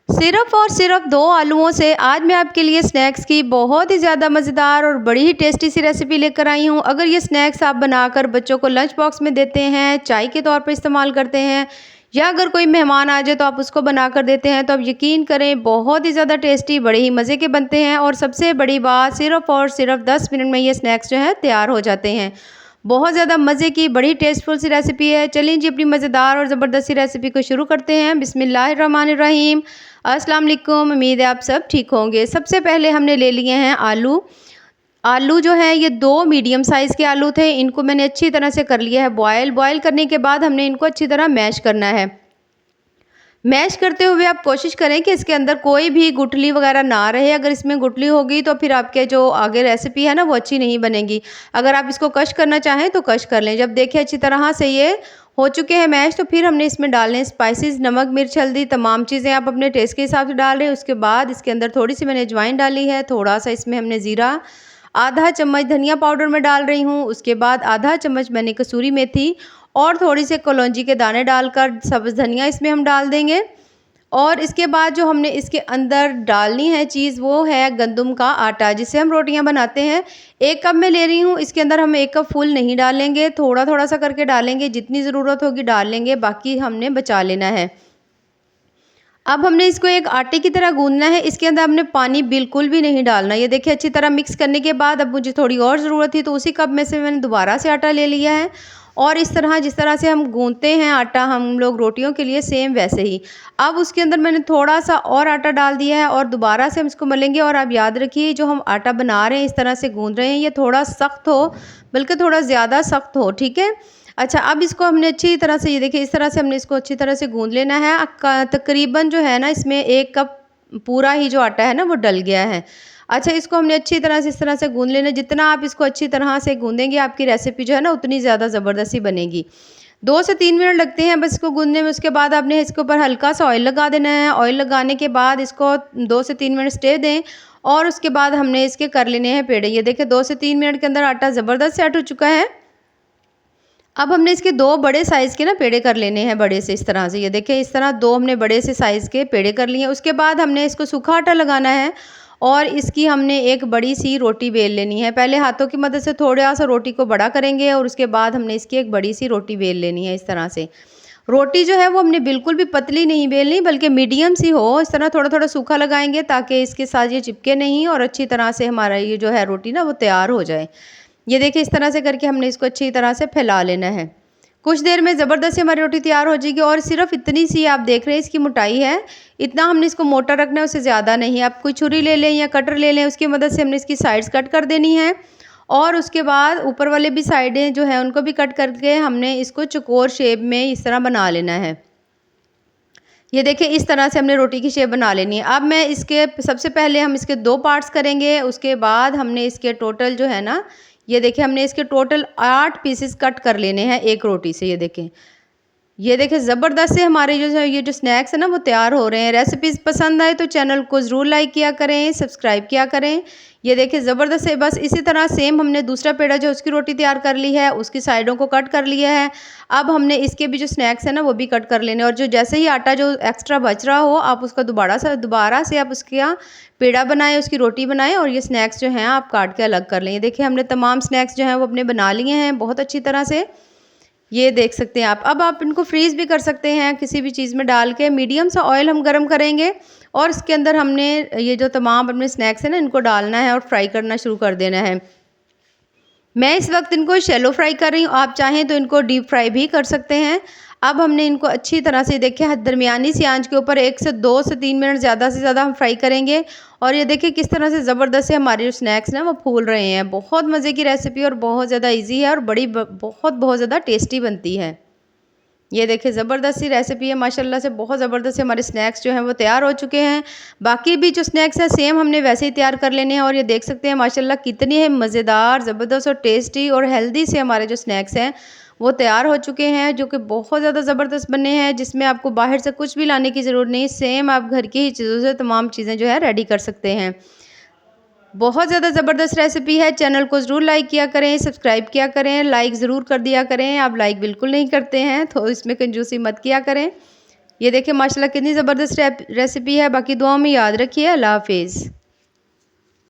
सिर्फ़ और सिर्फ़ 2 आलूओं से आज मैं आपके लिए स्नैक्स की बहुत ही ज़्यादा मज़ेदार और बड़ी ही टेस्टी सी रेसिपी लेकर आई हूँ। अगर ये स्नैक्स आप बनाकर बच्चों को लंच बॉक्स में देते हैं, चाय के तौर पे इस्तेमाल करते हैं या अगर कोई मेहमान आ जाए तो आप उसको बनाकर देते हैं, तो आप यकीन करें बहुत ही ज़्यादा टेस्टी, बड़े ही मज़े के बनते हैं और सबसे बड़ी बात सिर्फ़ और सिर्फ़ 10 मिनट में ये स्नैक्स जो हैं तैयार हो जाते हैं। बहुत ज़्यादा मज़े की बड़ी टेस्टफुल सी रेसिपी है। चलिए जी अपनी मज़ेदार और ज़बरदस्त सी रेसिपी को शुरू करते हैं। बिस्मिल्लाहिर्रहमानिर्रहीम। अस्सलाम वालेकुम। उम्मीद है आप सब ठीक होंगे। सबसे पहले हमने ले लिए हैं आलू। आलू जो है ये 2 मीडियम साइज़ के आलू थे। इनको मैंने अच्छी तरह से कर लिया है बॉयल। बॉयल करने के बाद हमने इनको अच्छी तरह मैश करना है। मैश करते हुए आप कोशिश करें कि इसके अंदर कोई भी गुठली वगैरह ना रहे। अगर इसमें गुठली होगी तो फिर आपके जो आगे रेसिपी है ना वो अच्छी नहीं बनेगी। अगर आप इसको कश करना चाहें तो कश कर लें। जब देखिए अच्छी तरह से ये हो चुके हैं मैश, तो फिर हमने इसमें डालने हैं स्पाइसेस, नमक, मिर्च, हल्दी, तमाम चीज़ें आप अपने टेस्ट के हिसाब से डाल रहे हैं। उसके बाद इसके अंदर थोड़ी-सी मैंने अजवाइन डाली है, थोड़ा-सा इसमें हमने ज़ीरा, आधा चम्मच धनिया पाउडर मैं डाल रही हूँ। उसके बाद आधा चम्मच मैंने कसूरी मेथी और थोड़ी से कलौंजी के दाने डालकर सब्ज़ धनिया इसमें हम डाल देंगे। और इसके बाद जो हमने इसके अंदर डालनी है चीज़ वो है गंदम का आटा, जिससे हम रोटियां बनाते हैं। 1 कप मैं ले रही हूँ, इसके अंदर हम 1 कप फुल नहीं डालेंगे, थोड़ा-थोड़ा सा करके डालेंगे, जितनी ज़रूरत होगी डाल लेंगे, बाकी हमने बचा लेना है। अब हमने इसको एक आटे की तरह गूँथना है, इसके अंदर हमने पानी बिल्कुल भी नहीं डालना। ये देखिए अच्छी तरह मिक्स करने के बाद अब मुझे थोड़ी और ज़रूरत थी तो उसी कप में से मैंने दोबारा से आटा ले लिया है और इस तरह जिस तरह से हम गूँथते हैं आटा हम लोग रोटियों के लिए सेम वैसे ही। अब उसके अंदर मैंने थोड़ा-सा और आटा डाल दिया है और दोबारा से हम इसको मलेंगे और आप याद रखिए जो हम आटा बना रहे हैं, इस तरह से गूँथ रहे हैं, ये थोड़ा सख्त हो, बल्कि थोड़ा ज़्यादा सख्त हो, ठीक है? अच्छा, अब इसको हमने अच्छी तरह से ये देखिए इस तरह से हमने इसको अच्छी तरह से गूँथ लेना है। तकरीबन जो है ना इसमें 1 कप पूरा ही जो आटा है ना वो डल गया है। अच्छा, इसको हमने अच्छी तरह से इस तरह से गूँथ लेना है। जितना आप इसको अच्छी तरह से गूँधेंगे आपकी रेसिपी जो है ना उतनी ज़्यादा ज़बरदस्ती बनेगी। 2 से 3 मिनट लगते हैं बस इसको गूँथने में। उसके बाद आपने इसके ऊपर हल्का-सा ऑयल लगा देना है। ऑयल लगाने के बाद इसको 2 से 3 मिनट स्टे दें और उसके बाद हमने इसके कर लेने हैं पेड़े। ये देखिए 2 से 3 मिनट के अंदर आटा ज़बरदस्त सेट हो चुका है। अब हमने इसके 2 बड़े साइज़ के ना पेड़े कर लेने हैं बड़े से इस तरह से। ये देखिए इस तरह 2 हमने बड़े से साइज़ के पेड़े कर लिए हैं। उसके बाद हमने इसको सूखा आटा लगाना है और इसकी हमने एक बड़ी सी रोटी बेल लेनी है। पहले हाथों की मदद से थोड़ा-सा रोटी को बड़ा करेंगे और उसके बाद हमने इसकी एक बड़ी सी रोटी बेल लेनी है इस तरह से। रोटी जो है वो हमने बिल्कुल भी पतली नहीं बेलनी बल्कि मीडियम सी हो। इस तरह थोड़ा-थोड़ा सूखा लगाएँगे ताकि इसके साथ ये चिपके नहीं और अच्छी तरह से हमारा ये जो है रोटी ना वो तैयार हो जाए। ये देखिए इस तरह से करके हमने इसको अच्छी तरह से फैला लेना है। कुछ देर में ज़बरदस्त सी हमारी रोटी तैयार हो जाएगी और सिर्फ़ इतनी सी आप देख रहे हैं इसकी मोटाई है। इतना हमने इसको मोटा रखना है, उससे ज़्यादा नहीं। आप कोई छुरी ले लें या कटर ले लें, उसकी मदद से हमने इसकी साइड्स कट कर देनी है और उसके बाद ऊपर वाले भी साइडें जो हैं उनको भी कट करके हमने इसको चौकोर शेप में इस तरह बना लेना है। ये देखिए इस तरह से हमने रोटी की शेप बना लेनी है। अब मैं इसके सबसे पहले हम इसके 2 पार्ट्स करेंगे, उसके बाद हमने इसके टोटल जो है ना, ये देखिए हमने इसके टोटल 8 पीसेस कट कर लेने हैं एक रोटी से। ये देखें। ये देखिए ज़बरदस्त से हमारे जो है ये जो स्नैक्स है ना वो तैयार हो रहे हैं। रेसिपीज़ पसंद आए तो चैनल को ज़रूर लाइक किया करें, सब्सक्राइब किया करें। ये देखिए ज़बरदस्त से बस इसी तरह सेम हमने दूसरा पेड़ा जो उसकी रोटी तैयार कर ली है, उसकी साइडों को कट कर लिया है। अब हमने इसके भी जो स्नैक्स है ना वो भी कट कर लेने और जो जैसे ही आटा जो एक्स्ट्रा बच रहा हो आप उसका दोबारा से आप उसका पेड़ा बनाएँ, उसकी रोटी बनाएँ और ये स्नैक्स जो हैं आप काट के अलग कर लें। ये देखिए हमने तमाम स्नैक्स जो हैं वो अपने बना लिए हैं बहुत अच्छी तरह से। ये देख सकते हैं आप। अब आप इनको फ्रीज़ भी कर सकते हैं किसी भी चीज़ में डाल के। मीडियम सा ऑयल हम गरम करेंगे और इसके अंदर हमने ये जो तमाम अपने स्नैक्स हैं ना इनको डालना है और फ्राई करना शुरू कर देना है। मैं इस वक्त इनको शैलो फ्राई कर रही हूँ, आप चाहें तो इनको डीप फ्राई भी कर सकते हैं। अब हमने इनको अच्छी तरह से देखिए दरमियानी सी आंच के ऊपर 1 से 2 से 3 मिनट ज़्यादा से ज़्यादा हम फ्राई करेंगे और ये देखिए किस तरह से ज़बरदस्त से हमारे जो स्नैक्स हैं वो फूल रहे हैं। बहुत मज़े की रेसिपी और बहुत ज़्यादा ईजी है और बहुत ज़्यादा टेस्टी बनती है। ये देखिए ज़बरदस्त सी रेसिपी है माशाल्लाह से। बहुत ज़बरदस्त से हमारे स्नैक्स जो हैं वो तैयार हो चुके हैं। बाकी भी जो स्नैक्स हैं सेम हमने वैसे ही तैयार कर लेने हैं और ये देख सकते हैं माशाल्लाह कितनी है मज़ेदार, ज़बरदस्त और टेस्टी और हेल्दी से हमारे जो स्नैक्स हैं वो तैयार हो चुके हैं, जो कि बहुत ज़्यादा ज़बरदस्त बने हैं, जिसमें आपको बाहर से कुछ भी लाने की ज़रूरत नहीं। सेम आप घर की ही चीज़ों से तमाम चीज़ें जो है रेडी कर सकते हैं। बहुत ज़्यादा ज़बरदस्त रेसिपी है। चैनल को ज़रूर लाइक किया करें, सब्सक्राइब किया करें, लाइक ज़रूर कर दिया करें। आप लाइक बिल्कुल नहीं करते हैं तो इसमें कंजूसी मत किया करें। ये देखिए माशाल्लाह कितनी ज़बरदस्त रेसिपी है। बाकी दुआओं में याद रखिए। अल्लाह हाफ़िज़।